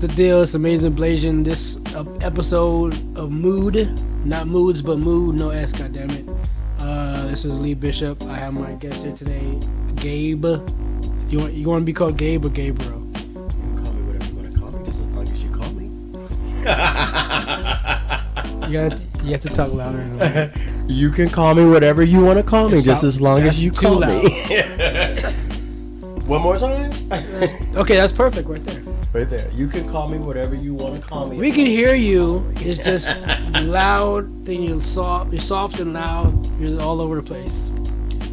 the deal? It's Amazing Blazing. This episode of Mood, not Moods, but Mood, no S, goddammit. This is Lee Bishop. I have my guest here today, Gabe. You want to be called Gabe or Gabriel? You can call me whatever you want to call me, just as long as you call me. You have to talk louder. You can call me whatever you want to call me, just as long as you call me. One more time? Okay, that's perfect right there. Right there. You can call me whatever you want to call me. We can hear you. It's just loud. Then you're soft and loud. You're all over the place.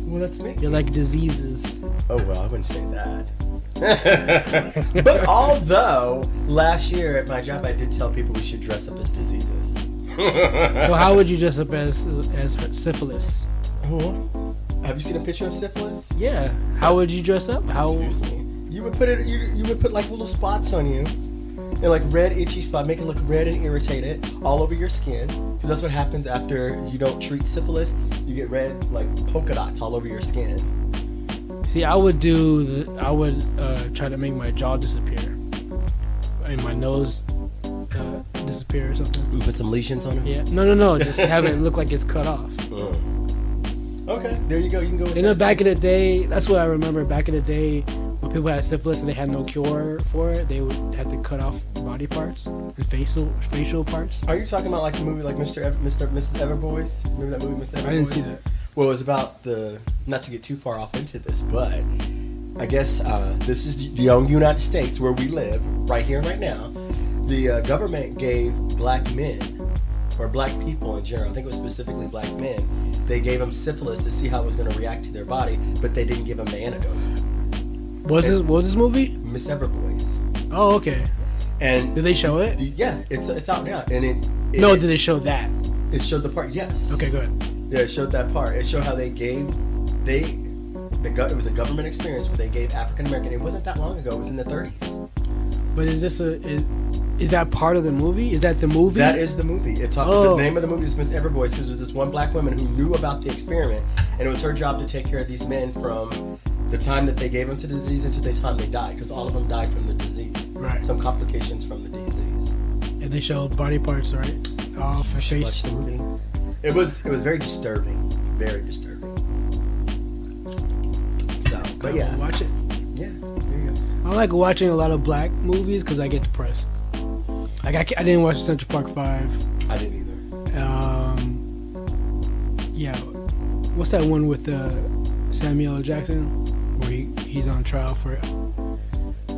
Well, that's me. You're like diseases. Oh, well, I wouldn't say that. But although last year at my job I did tell people we should dress up as diseases. So how would you dress up as syphilis? Have you seen a picture of syphilis? Yeah. How would you dress up? How? Seriously. You would put like little spots on you, and like red itchy spot, make it look red and irritated all over your skin, because that's what happens after you don't treat syphilis. You get red like polka dots all over your skin. See, I would try to make my jaw disappear, and my nose disappear or something. You put some lesions on it. Yeah. No. Just have it look like it's cut off. Okay, there you go. You can go with that. Back in the day, that's what I remember. Back in the day, when people had syphilis and they had no cure for it, they would have to cut off body parts and facial parts. Are you talking about like the movie like Mrs. Everboys? Remember that movie, Mr. Everboys? I didn't see that. Well, it was about not to get too far off into this, but I guess this is the young United States where we live, right here and right now. The government gave black men, or black people in general, I think it was specifically black men, they gave them syphilis to see how it was going to react to their body, but they didn't give them the antidote. What was this movie? Miss Everboys. Oh, okay. And did they show it? Yeah, it's out now. And did they show that? It showed the part, yes. Okay, good. Yeah, it showed that part. It showed how it was a government experience where they gave African American. It wasn't that long ago. It was in the 30s. But is that part of the movie? Is that the movie? That is the movie. The name of the movie is Miss Everboys, because there's this one black woman who knew about the experiment, and it was her job to take care of these men from the time that they gave them to the disease until the time they died, because all of them died from the disease. Right. Some complications from the disease. And they showed body parts, right? Oh, for face. Watch the movie. It was very disturbing. Very disturbing. So, but yeah. Watch it. Yeah, there you go. I like watching a lot of black movies because I get depressed. Like I didn't watch Central Park 5. I didn't either. Yeah. What's that one with Samuel L. Jackson, where he's on trial for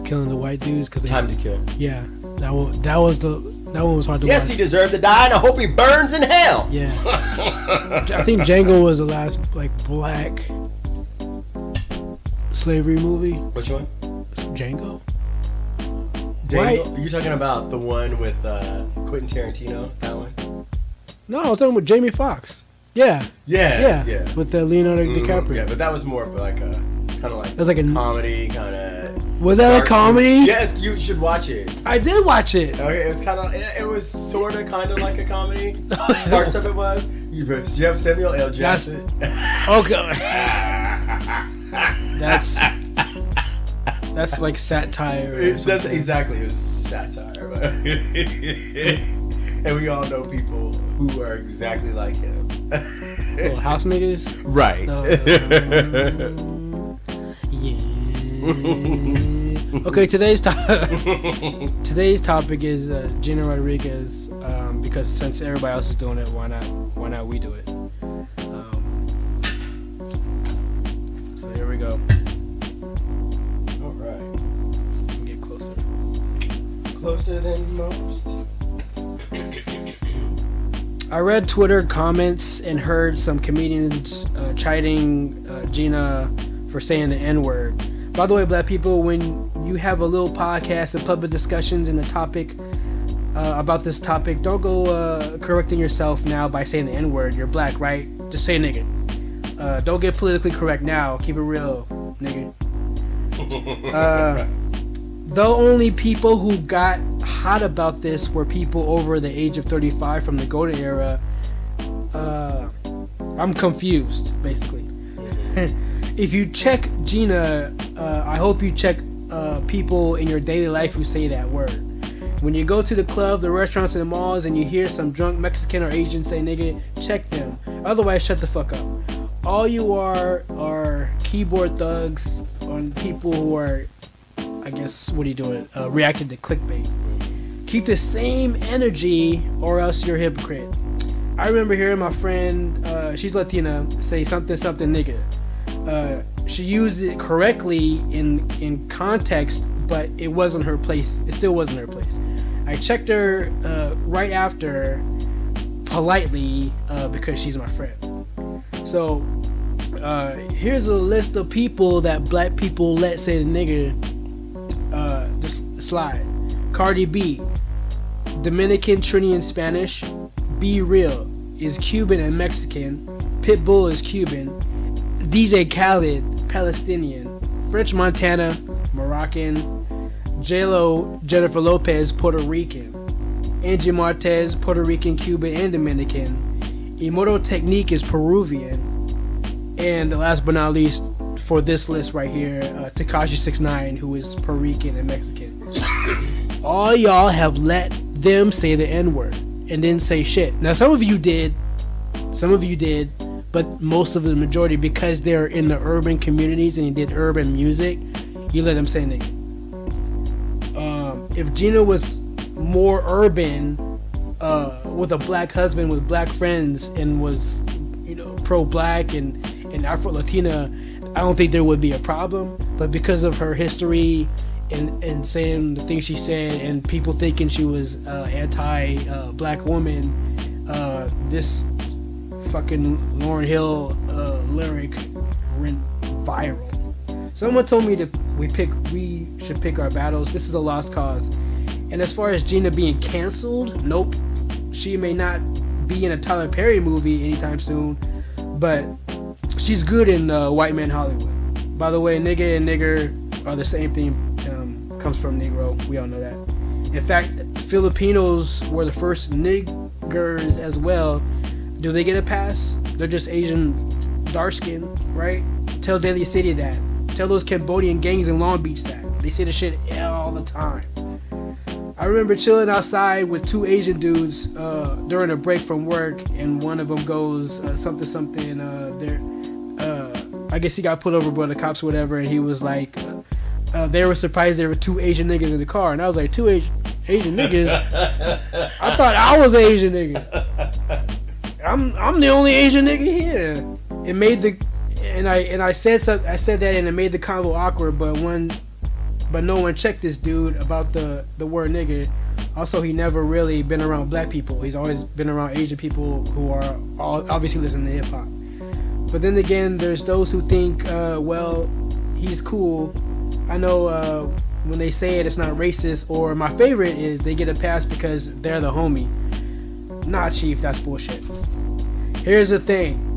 killing the white dudes? Time to Kill. Yeah, that one was hard to watch. Yes, he deserved to die, and I hope he burns in hell. Yeah. I think Django was the last like black slavery movie. Which one? Django. Right. Are you talking about the one with Quentin Tarantino? That one? No, I'm talking about Jamie Foxx. Yeah. With Leonardo DiCaprio. Yeah, but that was more of like a kind of like. It was like a comedy kind of. Was that a comedy? Yes, you should watch it. I did watch it. Okay, it was kind of. It was sort of kind of like a comedy. Parts of it was. You have Samuel L. Jackson. Okay. That's like satire. That's exactly, it was satire. And we all know people who are exactly like him. Little house niggas? Right. Yeah. Okay, today's topic is Gina Rodriguez, because since everybody else is doing it, why not we do it? So here we go. Closer than most. I read Twitter comments and heard some comedians chiding Gina for saying the N-word. By the way, black people, when you have a little podcast and public discussions in the topic about this topic, don't go correcting yourself now by saying the N-word. You're black, right? Just say nigga. Don't get politically correct now. Keep it real, nigga. Though only people who got hot about this were people over the age of 35 from the golden era, I'm confused, basically. If you check Gina, I hope you check people in your daily life who say that word. When you go to the club, the restaurants, and the malls, and you hear some drunk Mexican or Asian say nigga, check them. Otherwise, shut the fuck up. All you are keyboard thugs on people who are, I guess, what are you doing? Reacting to clickbait. Keep the same energy or else you're a hypocrite. I remember hearing my friend, she's Latina, say something nigga. She used it correctly in context, but it wasn't her place. It still wasn't her place. I checked her right after, politely, because she's my friend. So here's a list of people that black people let say the nigga. Just slide. Cardi B, Dominican, Trinidad, Spanish. Be Real is Cuban and Mexican. Pitbull is Cuban. DJ Khaled, Palestinian. French Montana, Moroccan. J-Lo, Jennifer Lopez, Puerto Rican. Angie Martez, Puerto Rican, Cuban, and Dominican. Immortal Technique is Peruvian. And the last but not least, for this list right here, Tekashi 6ix9ine, who is Puerto Rican and Mexican. All y'all have let them say the N-word and didn't say shit. Now, some of you did, but most of the majority, because they're in the urban communities and you did urban music, you let them say nigga. If Gina was more urban, with a black husband, with black friends, and was, pro-black and Afro-Latina, I don't think there would be a problem. But because of her history and saying the things she said and people thinking she was anti-black woman, this fucking Lauryn Hill lyric went viral. Someone told me that we should pick our battles. This is a lost cause. And as far as Gina being canceled, nope. She may not be in a Tyler Perry movie anytime soon, but she's good in White Man Hollywood. By the way, nigga and nigger are the same thing. Comes from Negro. We all know that. In fact, Filipinos were the first niggers as well. Do they get a pass? They're just Asian dark skin, right? Tell Daly City that. Tell those Cambodian gangs in Long Beach that. They say the shit all the time. I remember chilling outside with two Asian dudes during a break from work, and one of them goes something. I guess he got pulled over by the cops or whatever, and he was like, they were surprised there were two Asian niggas in the car, and I was like, two Asian niggas? I thought I was an Asian nigga. I'm the only Asian nigga here. It made the I said that, and it made the convo awkward, but no one checked this dude about the word nigga. Also, he never really been around black people. He's always been around Asian people who are all obviously listening to hip hop. But then again, there's those who think, well, he's cool. I know when they say it's not racist, or my favorite is they get a pass because they're the homie. Nah, chief, that's bullshit. Here's the thing.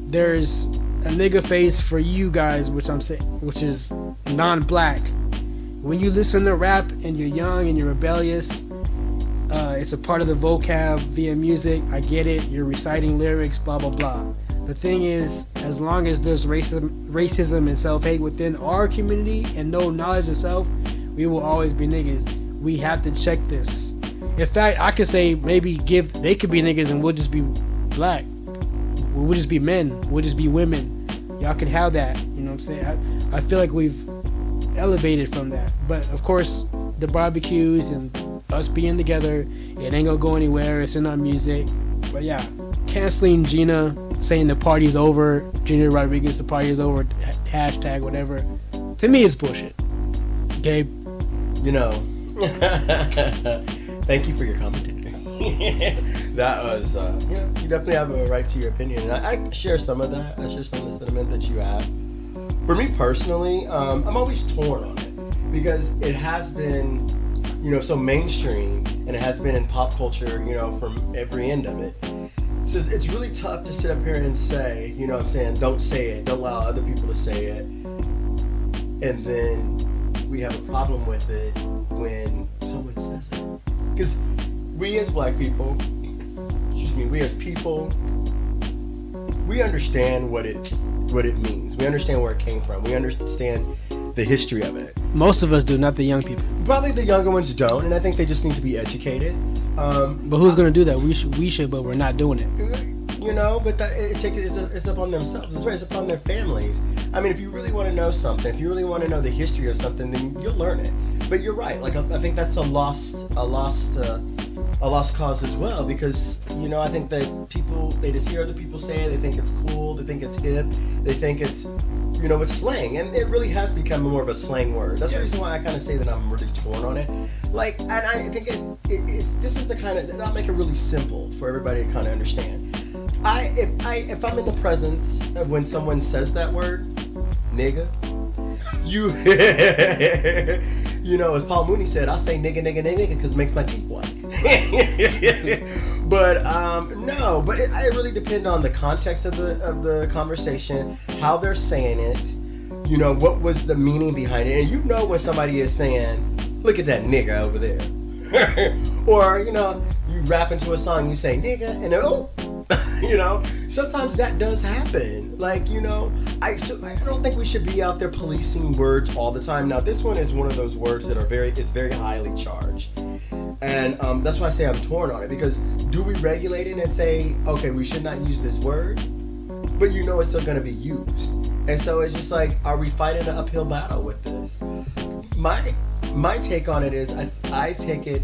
There's a nigga face for you guys, which is non-black. When you listen to rap and you're young and you're rebellious, it's a part of the vocab via music. I get it. You're reciting lyrics, blah, blah, blah. The thing is, as long as there's racism and self-hate within our community and no knowledge of self, we will always be niggas. We have to check this. In fact, I could say maybe they could be niggas and we'll just be black. We'll just be men. We'll just be women. Y'all can have that. You know what I'm saying? I feel like we've elevated from that. But of course, the barbecues and us being together, it ain't gonna go anywhere. It's in our music. But yeah, canceling Gina, saying the party's over, Gina Rodriguez, the party is over, hashtag whatever. To me, it's bullshit. Gabe? Thank you for your commentary. That was, you definitely have a right to your opinion. And I share some of that. I share some of the sentiment that you have. For me personally, I'm always torn on it because it has been, so mainstream, and it has been in pop culture, from every end of it. So it's really tough to sit up here and say, don't say it, don't allow other people to say it. And then we have a problem with it when someone says it. Because we as black people, we as people, we understand what it means. We understand where it came from. We understand the history of it. Most of us do, not the young people. Probably the younger ones don't, and I think they just need to be educated. But who's gonna do that? We should, but we're not doing it. You know, but it's up on themselves. It's right. It's upon their families. I mean, if you really want to know something, if you really want to know the history of something, then you'll learn it. But you're right. Like I think that's a lost cause as well, because I think that people, they just hear other people say it. They think it's cool. They think it's hip. They think it's it's slang, and it really has become more of a slang word. That's the reason why I kind of say that I'm really torn on it. Like, and I think this is the kind of, and I'll make it really simple for everybody to kind of understand. If I'm in the presence of when someone says that word, nigga, as Paul Mooney said, I say nigga because it makes my teeth white. But no, but it really depends on the context of the conversation, how they're saying it, what was the meaning behind it. And when somebody is saying, look at that nigga over there. Or, you rap into a song, you say nigga, and then, oh, sometimes that does happen. Like, I don't think we should be out there policing words all the time. Now, this one is one of those words that it's very highly charged. And that's why I say I'm torn on it, because do we regulate it and say, okay, we should not use this word, but it's still going to be used. And so it's just like, are we fighting an uphill battle with this? My take on it is, I take it,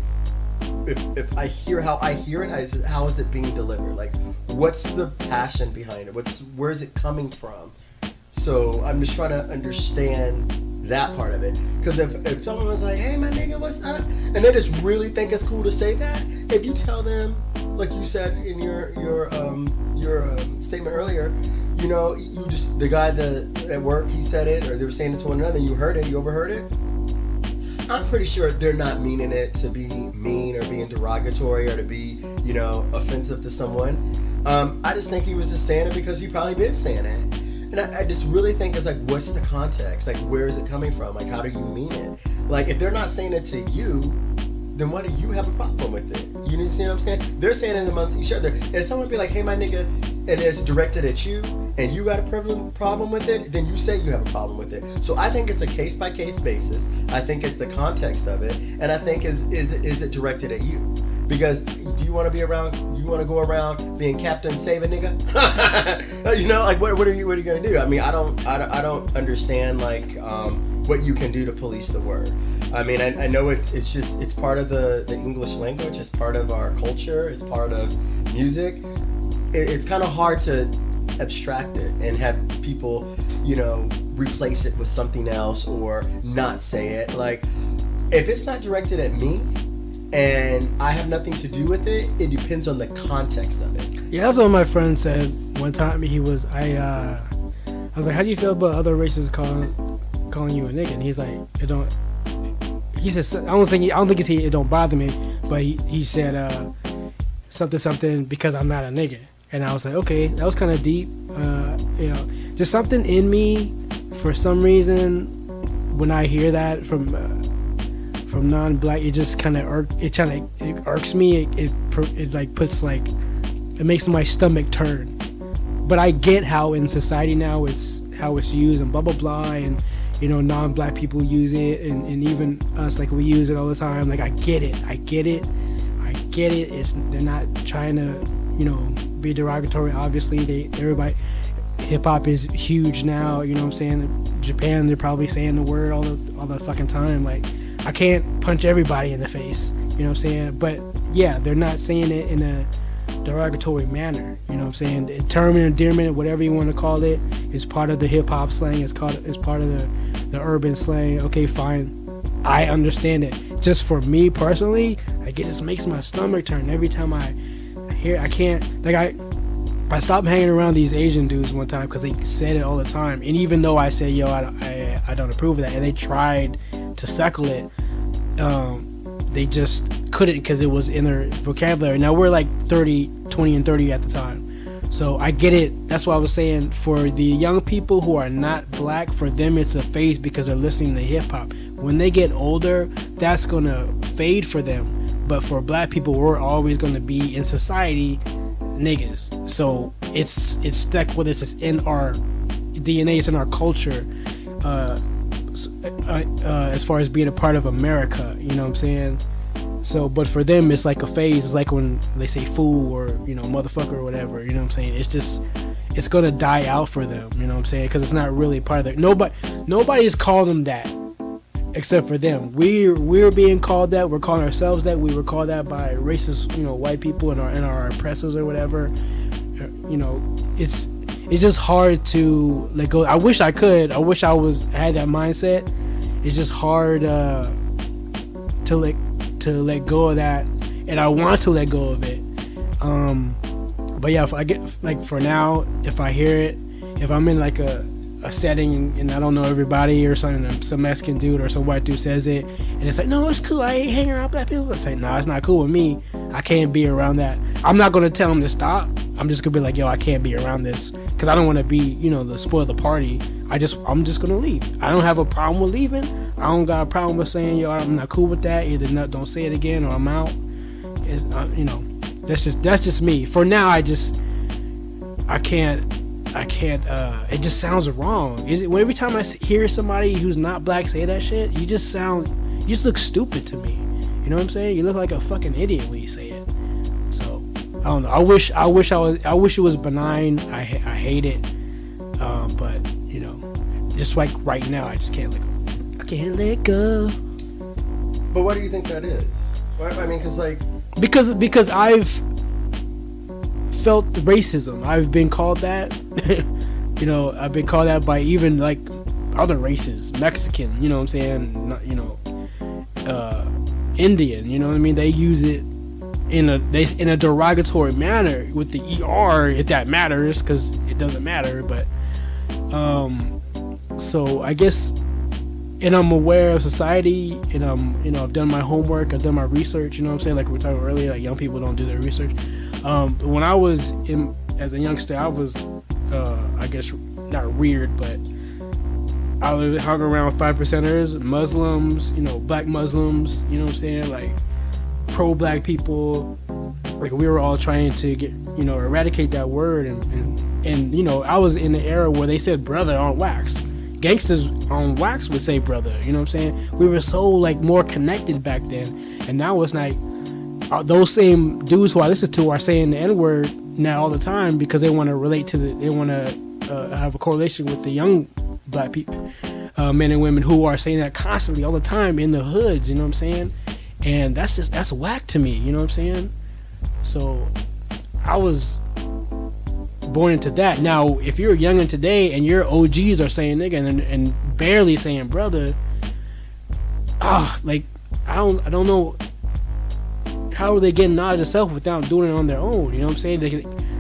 if I hear how I hear it, how is it being delivered? Like, what's the passion behind it? Where is it coming from? So I'm just trying to understand that part of it. Because if someone was like, hey, my nigga, what's up? And they just really think it's cool to say that, if you tell them, like you said in your statement earlier, the guy at work, he said it, or they were saying it to one another, you heard it, you overheard it. I'm pretty sure they're not meaning it to be mean or being derogatory or to be, offensive to someone. I just think he was just saying it because he probably been saying it. And I just really think it's like, what's the context? Like, where is it coming from? Like, how do you mean it? Like, if they're not saying it to you, then why do you have a problem with it? You see what I'm saying? They're saying it amongst each other. If someone be like, hey, my nigga, and it's directed at you, and you got a problem with it, then you say you have a problem with it. So I think it's a case-by-case basis. I think it's the context of it, and I think is it directed at you? Because do you want to be around? You want to go around being Captain Save a Nigga? Like what are you gonna do? I mean, I don't understand like what you can do to police the word. I mean, I know it's part of the English language. It's part of our culture. It's part of music. It's kind of hard to abstract it and have people, replace it with something else or not say it. Like, if it's not directed at me and I have nothing to do with it, it depends on the context of it. Yeah, that's what my friend said one time. I was like, how do you feel about other races calling you a nigga? And he's like, he said, I don't think he said it don't bother me, but he said something because I'm not a nigga. And I was like, okay, that was kind of deep. Just something in me, for some reason, when I hear that from non-black, it just kind of it irks me. It like puts like, it makes my stomach turn. But I get how in society now it's used and blah blah blah, and non-black people use it, and even us, like, we use it all the time. Like, I get it. They're not trying to be derogatory. Obviously, everybody, hip hop is huge now. You know what I'm saying? Japan, they're probably saying the word all the fucking time. Like, I can't punch everybody in the face. You know what I'm saying? But yeah, they're not saying it in a derogatory manner. You know what I'm saying? Term and endearment, whatever you want to call it, is part of the hip hop slang. It's part of the urban slang. Okay, fine. I understand it. Just for me personally, like, it just makes my stomach turn every time I hear. I can't, like, I stopped hanging around these Asian dudes one time because they said it all the time. And even though I say, yo, I don't approve of that, and they tried to suckle it, they just couldn't because it was in their vocabulary. Now, we're like 20 and 30 at the time. So I get it. That's why I was saying, for the young people who are not black, for them it's a phase because they're listening to hip hop. When they get older, that's gonna fade for them. But for black people, we're always gonna be in society niggas. So it's stuck with us. It's in our DNA. It's in our culture. as far as being a part of America. You know what I'm saying? So, but for them, it's like a phase. It's like when they say fool or, you know, motherfucker or whatever. You know what I'm saying? It's just, it's gonna die out for them. You know what I'm saying? Because it's not really part of their. Nobody's calling them that, except for them. We're being called that. We're calling ourselves that. We were called that by racist, you know, white people and our oppressors or whatever. You know, it's just hard to let go. I wish I could. I wish I had that mindset. It's just hard to let go of that, and I want to let go of it. But yeah, if I get, like, for now, if I hear it, if I'm in like a setting and I don't know everybody or something, some Mexican dude or some white dude says it, and it's like, no, it's cool, I ain't hanging around with black people. It's like, no, it's not cool with me. I can't be around that. I'm not gonna tell him to stop. I'm just gonna be like, yo, I can't be around this, because I don't want to be, you know, the spoil the party. I'm just gonna leave. I don't have a problem with leaving. I don't got a problem with saying, yo, I'm not cool with that. Either don't say it again or I'm out. It's, you know, that's just me. For now, I can't. It just sounds wrong. Every time I hear somebody who's not black say that shit, you just look stupid to me. You know what I'm saying? You look like a fucking idiot when you say it. So I don't know. I wish it was benign. I hate it. But you know, just like right now, I just can't let go. I can't let go. But what do you think that is? I mean, because I've felt racism. I've been called that. You know, I've been called that by even like other races, Mexican. You know what I'm saying? Not, you know, Indian. You know what I mean? They use it in a derogatory manner with the ER, if that matters, because it doesn't matter. But so I guess, and I'm aware of society, and you know, I've done my homework, I've done my research. You know what I'm saying? Like we were talking earlier, like young people don't do their research. When I was as a youngster, I was I guess not weird, but I hung around 5%ers, Muslims, you know, black Muslims, you know what I'm saying, like pro-black people. Like we were all trying to get, you know, eradicate that word, and you know, I was in the era where they said brother on wax. Gangsters on wax would say brother, you know what I'm saying? We were so like more connected back then, and now it's like those same dudes who I listen to are saying the N-word now all the time because they want to relate to they want to have a correlation with the young black people, men and women who are saying that constantly all the time in the hoods, you know what I'm saying? And that's whack to me, you know what I'm saying? So I was born into that. Now, if you're youngin' today and your OGs are saying nigga and barely saying brother, like I don't know how are they getting knowledge of self without doing it on their own. You know what I'm saying?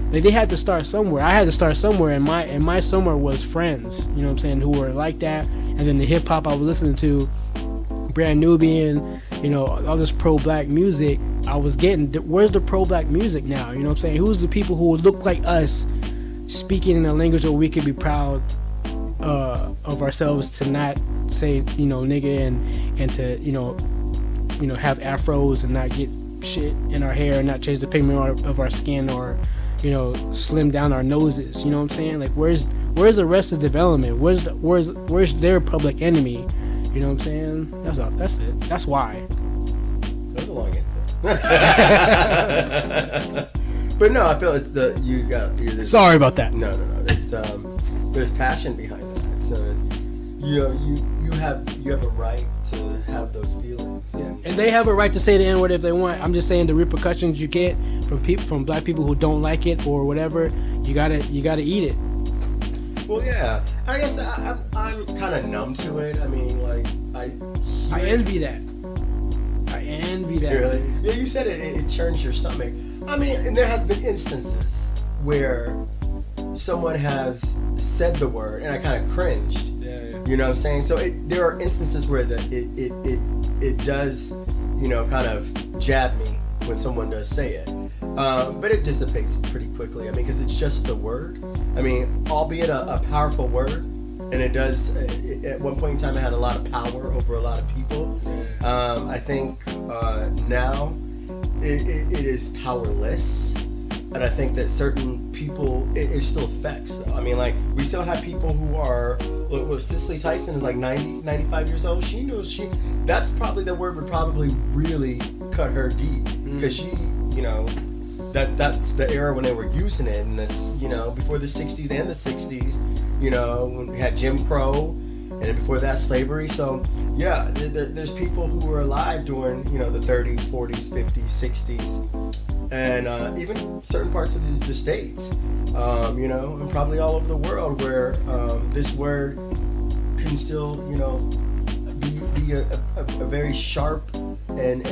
They had to start somewhere. I had to start somewhere, and my somewhere was friends. You know what I'm saying? Who were like that, and then the hip hop I was listening to, Brand Nubian, you know, all this pro-black music. I was getting, where's the pro-black music now? You know what I'm saying? Who's the people who look like us, speaking in a language where we could be proud of ourselves, to not say, you know, nigga, and to, you know, have afros and not get shit in our hair and not change the pigment of our skin, or, you know, slim down our noses. You know what I'm saying? Like, where's Arrested Development? Where's their Public Enemy? You know what I'm saying? That's it. That's why. That was a long answer. But no, I feel it's you're sorry about that. No. It's there's passion behind that. So you know, you have a right to have those feelings. Yeah. And they have a right to say the N-word if they want. I'm just saying the repercussions you get from black people who don't like it or whatever, you gotta eat it. Well, yeah. I guess I'm kind of numb to it. I mean, like I envy that. Really? Yeah, you said it churns your stomach. I mean, and there has been instances where someone has said the word and I kind of cringed. Yeah. You know what I'm saying? So there are instances where it does, you know, kind of jab me when someone does say it. But it dissipates pretty quickly. I mean, because it's just the word. I mean, albeit a powerful word, and it does. At one point in time, it had a lot of power over a lot of people. I think now it is powerless. And I think that certain people, it still affects, though. I mean, like, we still have people who are, Cicely Tyson is like 90, 95 years old. She knows that's probably, the word would probably really cut her deep. Because she, you know, that's the era when they were using it. And this, you know, before the 60s and the 60s, you know, when we had Jim Crow, and then before that, slavery. So, yeah, there's people who were alive during, you know, the 30s, 40s, 50s, 60s. And even certain parts of the States, you know, and probably all over the world where this word can still, you know, be a very sharp and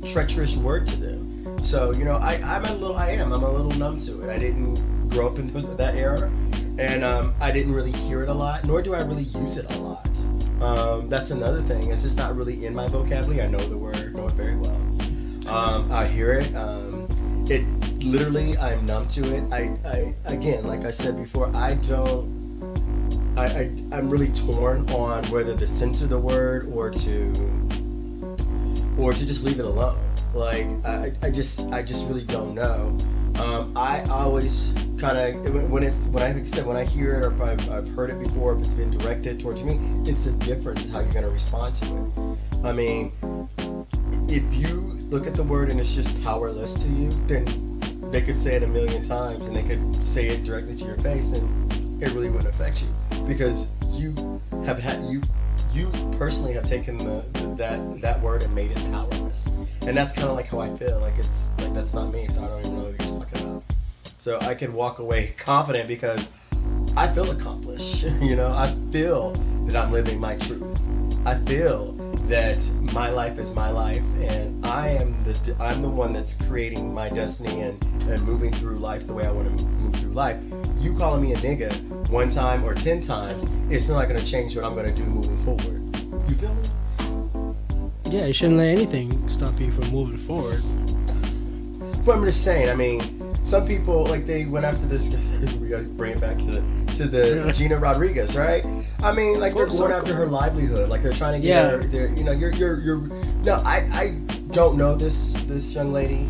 treacherous word to them. So, you know, I'm a little numb to it. I didn't grow up in that era, and I didn't really hear it a lot, nor do I really use it a lot. That's another thing. It's just not really in my vocabulary. I know the word, know it very well. I hear it. It literally, I'm numb to it. I again, like I said before, I'm really torn on whether to censor the word or to just leave it alone. Like I just really don't know. I always kind of when I hear it, or if I've heard it before, if it's been directed towards me, it's a difference in how you're going to respond to it. I mean, if you look at the word and it's just powerless to you, then they could say it a million times and they could say it directly to your face and it really wouldn't affect you, because you personally have taken that word and made it powerless. And that's kind of like how I feel. Like, it's like, that's not me, so I don't even know what you're talking about. So I could walk away confident because I feel accomplished. You know, I feel that I'm living my truth. I feel that my life is my life, and I'm the one that's creating my destiny and moving through life the way I want to move through life. You calling me a nigga one time or 10 times, it's not going to change what I'm going to do moving forward. You feel me? Yeah, you shouldn't let anything stop you from moving forward. But I'm just saying, I mean, some people, like, they went after this, we gotta bring it back to the Gina Rodriguez, right? I mean, like, they're going after her livelihood, like, they're trying to get her, you know, you're, no, I don't know this young lady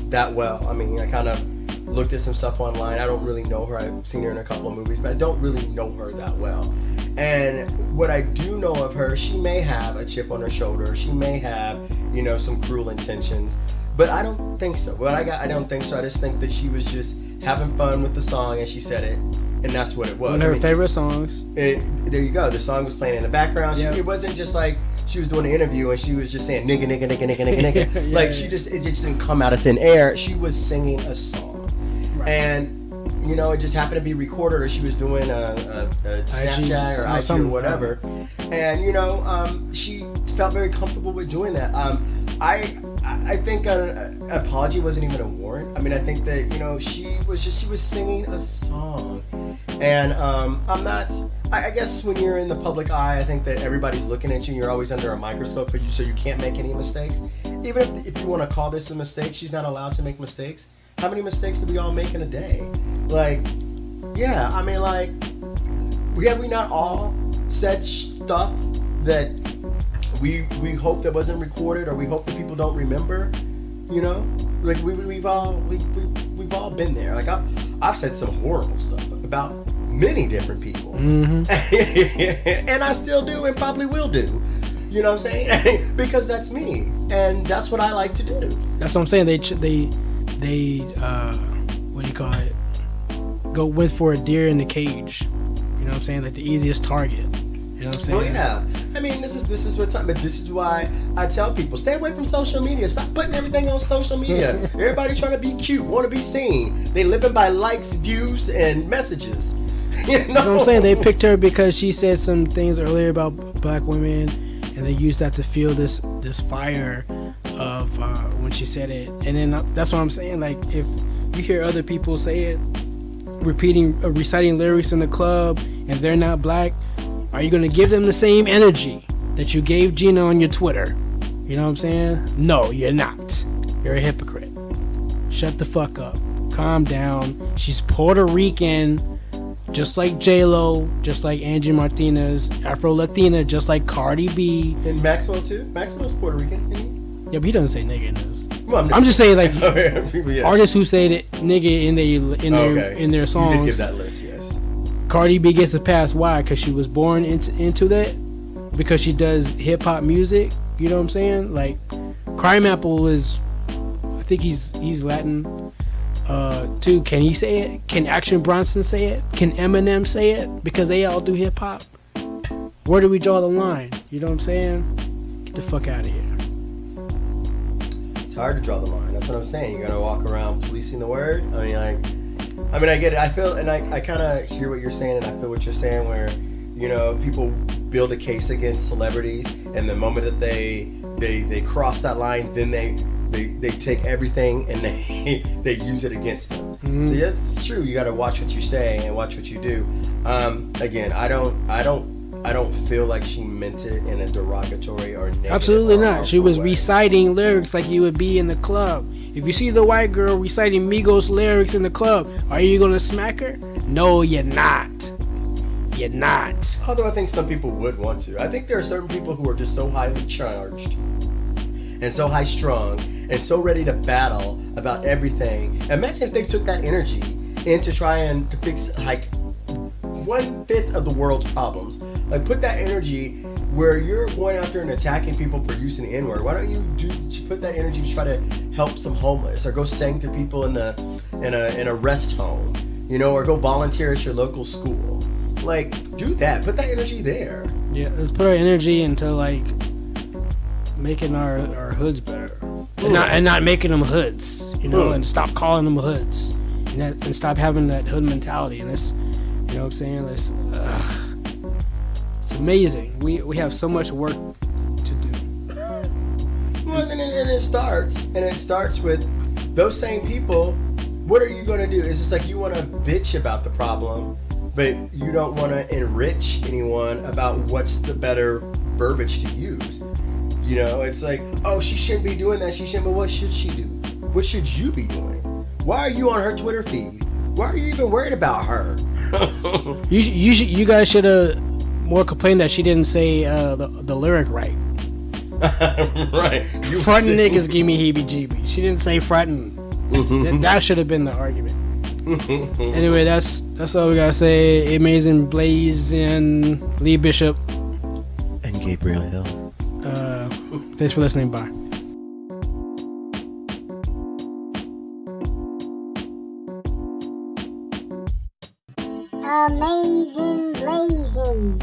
that well. I mean, I kind of looked at some stuff online. I don't really know her. I've seen her in a couple of movies, but I don't really know her that well. And what I do know of her, she may have a chip on her shoulder. She may have, you know, some cruel intentions. But I don't think so. I don't think so. I just think that she was just having fun with the song and she said it. And that's what it was. One of her favorite songs. There you go. The song was playing in the background. It wasn't just like she was doing an interview and she was just saying nigga, nigga, nigga, nigga, nigga, nigga. Like, it just didn't come out of thin air. She was singing a song. Right. And, you know, it just happened to be recorded, or she was doing a Snapchat or IG or whatever. And, you know, she felt very comfortable with doing that. I think an apology wasn't even a warrant. I mean, I think that, you know, she was singing a song. And I guess when you're in the public eye, I think that everybody's looking at you and you're always under a microscope, so you can't make any mistakes. Even if you want to call this a mistake, she's not allowed to make mistakes. How many mistakes do we all make in a day? Like, yeah, I mean, like, have we not all said stuff that we hope that wasn't recorded, or we hope that people don't remember? You know, like we've all been there. Like, I've said some horrible stuff about many different people, and I still do, and probably will do. You know what I'm saying? Because that's me, and that's what I like to do. That's what I'm saying. They what do you call it? Went for a deer in the cage. You know what I'm saying? Like the easiest target. You know what I'm saying? Oh yeah. I mean, this is what time. But this is why I tell people, stay away from social media. Stop putting everything on social media. Everybody trying to be cute, want to be seen. They living by likes, views, and messages. You know? That's what I'm saying. They picked her because she said some things earlier about black women, and they used that to fuel this fire of when she said it. And then that's what I'm saying. Like, if you hear other people say it, reciting lyrics in the club, and they're not black, are you going to give them the same energy that you gave Gina on your Twitter? You know what I'm saying? No, you're not. You're a hypocrite. Shut the fuck up. Calm down. She's Puerto Rican, just like J-Lo, just like Angie Martinez, Afro-Latina, just like Cardi B. And Maxwell too? Maxwell's Puerto Rican, isn't he? Yeah, but he doesn't say nigga in his. Well, I'm just saying, like, yeah. artists who say that nigga in their songs. You did give that list, yes. Cardi B gets a pass. Why? Because she was born into that. Because she does hip hop music. You know what I'm saying? Like, Crime Apple is, I think he's Latin. Too. Can he say it? Can Action Bronson say it? Can Eminem say it? Because they all do hip hop. Where do we draw the line? You know what I'm saying? Get the fuck out of here. It's hard to draw the line. That's what I'm saying. You gotta walk around policing the word. I get it. I feel, and I kind of hear what you're saying, and I feel what you're saying. Where, you know, people build a case against celebrities, and the moment that they cross that line, then they take everything and they use it against them. Mm-hmm. So yes, it's true. You got to watch what you say and watch what you do. Again, I don't feel like she meant it in a derogatory or negative. Absolutely not. She was way. reciting lyrics like you would be in the club. If you see the white girl reciting Migos lyrics in the club, are you gonna smack her? No, you're not. You're not. Although I think some people would want to. I think there are certain people who are just so highly charged and so high strung and so ready to battle about everything. Imagine if they took that energy into trying to fix like 1/5 of the world's problems. Like, put that energy where you're going after and attacking people for using the N-word. Why don't you put that energy to try to help some homeless, or go sing to people in a rest home, you know, or go volunteer at your local school. Like, do that. Put that energy there. Yeah, let's put our energy into like making our hoods better, and not making them hoods, you know, and stop calling them hoods, and stop having that hood mentality. And this, you know what I'm saying? This, it's amazing. We have so much work to do. Well, and it starts with those same people. What are you gonna do? It's just like you want to bitch about the problem, but you don't want to enrich anyone about what's the better verbiage to use. You know, it's like, oh, she shouldn't be doing that. She shouldn't. But what should she do? What should you be doing? Why are you on her Twitter feed? Why are you even worried about her? You guys should have more complained that she didn't say the lyric right. Right. Frontin' niggas give me heebie-jeebies. She didn't say frontin'. That should have been the argument. Anyway, that's all we gotta say. Amazing Blazing Lee Bishop and Gabriel Hill. Thanks for listening. Bye. Amazing Blazing.